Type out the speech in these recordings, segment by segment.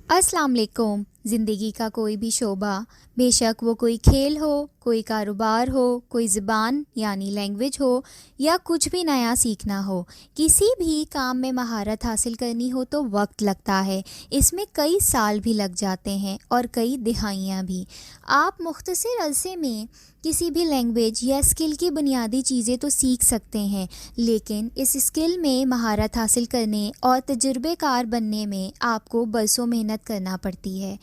अस्सलाम वालेकुम। ज़िंदगी का कोई भी शोबा, बेशक वो कोई खेल हो, कोई कारोबार हो, कोई ज़बान यानी लैंग्वेज हो या कुछ भी नया सीखना हो, किसी भी काम में महारत हासिल करनी हो तो वक्त लगता है। इसमें कई साल भी लग जाते हैं और कई दिहाइयाँ भी। आप मुख्तसर अरसे में किसी भी लैंग्वेज या स्किल की बुनियादी चीज़ें तो सीख सकते हैं, लेकिन इस स्किल में महारत हासिल करने और तजुर्बेकार बनने में आपको बरसों मेहनत करना पड़ती है।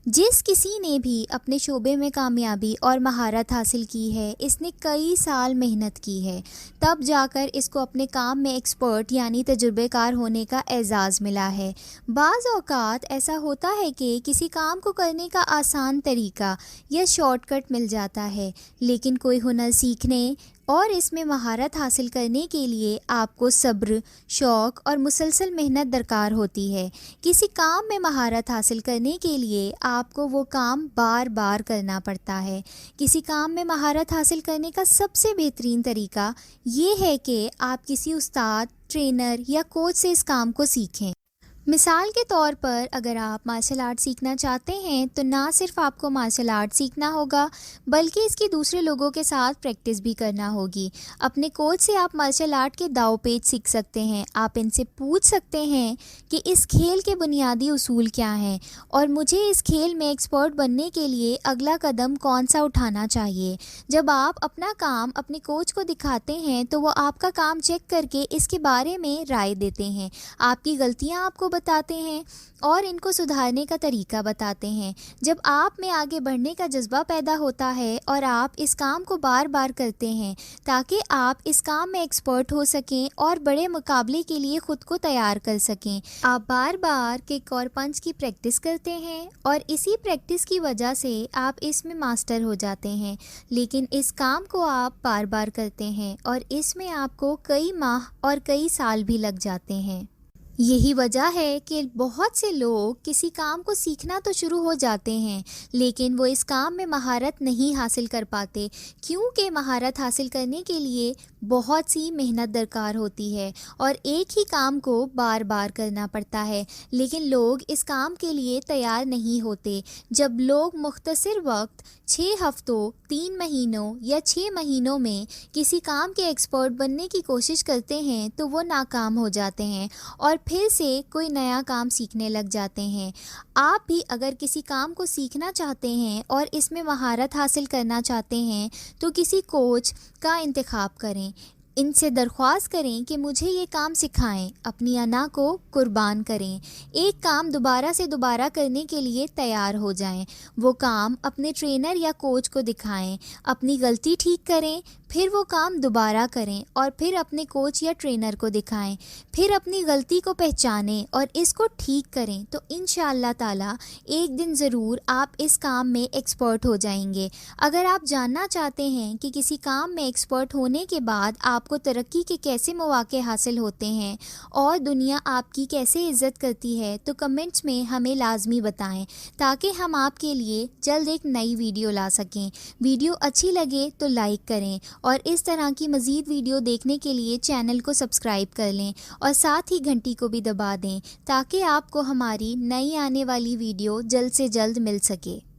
जिस किसी ने भी अपने शोबे में कामयाबी और महारत हासिल की है, इसने कई साल मेहनत की है, तब जाकर इसको अपने काम में एक्सपर्ट यानी तजुर्बेकार होने का एजाज़ मिला है। बाज़ औक़ात ऐसा होता है कि किसी काम को करने का आसान तरीका या शॉर्टकट मिल जाता है, लेकिन कोई हुनर सीखने और इसमें महारत हासिल करने के लिए आपको सब्र, शौक़ और मुसलसल मेहनत दरकार होती है। किसी काम में महारत हासिल करने के लिए आपको वो काम बार बार करना पड़ता है। किसी काम में महारत हासिल करने का सबसे बेहतरीन तरीका ये है कि आप किसी उस्ताद, ट्रेनर या कोच से इस काम को सीखें। मिसाल के तौर पर अगर आप मार्शल आर्ट सीखना चाहते हैं तो ना सिर्फ आपको मार्शल आर्ट सीखना होगा, बल्कि इसकी दूसरे लोगों के साथ प्रैक्टिस भी करना होगी। अपने कोच से आप मार्शल आर्ट के दाव पेच सीख सकते हैं। आप इनसे पूछ सकते हैं कि इस खेल के बुनियादी उसूल क्या हैं और मुझे इस खेल में एक्सपर्ट बनने के लिए अगला कदम कौन सा उठाना चाहिए। जब आप अपना काम अपने कोच को दिखाते हैं तो वो आपका काम चेक करके इसके बारे में राय देते हैं, आपकी गलतियाँ आपको बताते हैं और इनको सुधारने का तरीका बताते हैं। जब आप में आगे बढ़ने का जज्बा पैदा होता है और आप इस काम को बार बार करते हैं ताकि आप इस काम में एक्सपर्ट हो सकें और बड़े मुकाबले के लिए ख़ुद को तैयार कर सकें, आप बार बार किक और पंच की प्रैक्टिस करते हैं और इसी प्रैक्टिस की वजह से आप इसमें मास्टर हो जाते हैं। लेकिन इस काम को आप बार बार करते हैं और इसमें आपको कई माह और कई साल भी लग जाते हैं। यही वजह है कि बहुत से लोग किसी काम को सीखना तो शुरू हो जाते हैं, लेकिन वो इस काम में महारत नहीं हासिल कर पाते, क्योंकि महारत हासिल करने के लिए बहुत सी मेहनत दरकार होती है और एक ही काम को बार बार करना पड़ता है। लेकिन लोग इस काम के लिए तैयार नहीं होते। जब लोग मुख्तसर वक्त 6 हफ्तों, 3 महीनों या 6 महीनों में किसी काम के एक्सपर्ट बनने की कोशिश करते हैं तो वो नाकाम हो जाते हैं और फिर से कोई नया काम सीखने लग जाते हैं। आप भी अगर किसी काम को सीखना चाहते हैं और इसमें महारत हासिल करना चाहते हैं तो किसी कोच का इंतखाब करें। इनसे दरख्वास्त करें कि मुझे ये काम सिखाएं, अपनी अना को कुर्बान करें। एक काम दोबारा से दोबारा करने के लिए तैयार हो जाएं। वो काम अपने ट्रेनर या कोच को दिखाएं, अपनी गलती ठीक करें, फिर वो काम दोबारा करें और फिर अपने कोच या ट्रेनर को दिखाएं, फिर अपनी गलती को पहचानें और इसको ठीक करें। तो इंशाअल्लाह ताला एक दिन ज़रूर आप इस काम में एक्सपर्ट हो जाएंगे। अगर आप जानना चाहते हैं कि किसी काम में एक्सपर्ट होने के बाद आपको तरक्की के कैसे मौके हासिल होते हैं और दुनिया आपकी कैसे इज़्ज़त करती है, तो कमेंट्स में हमें लाजमी बताएं ताकि हम आपके लिए जल्द एक नई वीडियो ला सकें। वीडियो अच्छी लगे तो लाइक करें और इस तरह की मज़ीद वीडियो देखने के लिए चैनल को सब्सक्राइब कर लें और साथ ही घंटी को भी दबा दें ताकि आपको हमारी नई आने वाली वीडियो जल्द से जल्द मिल सके।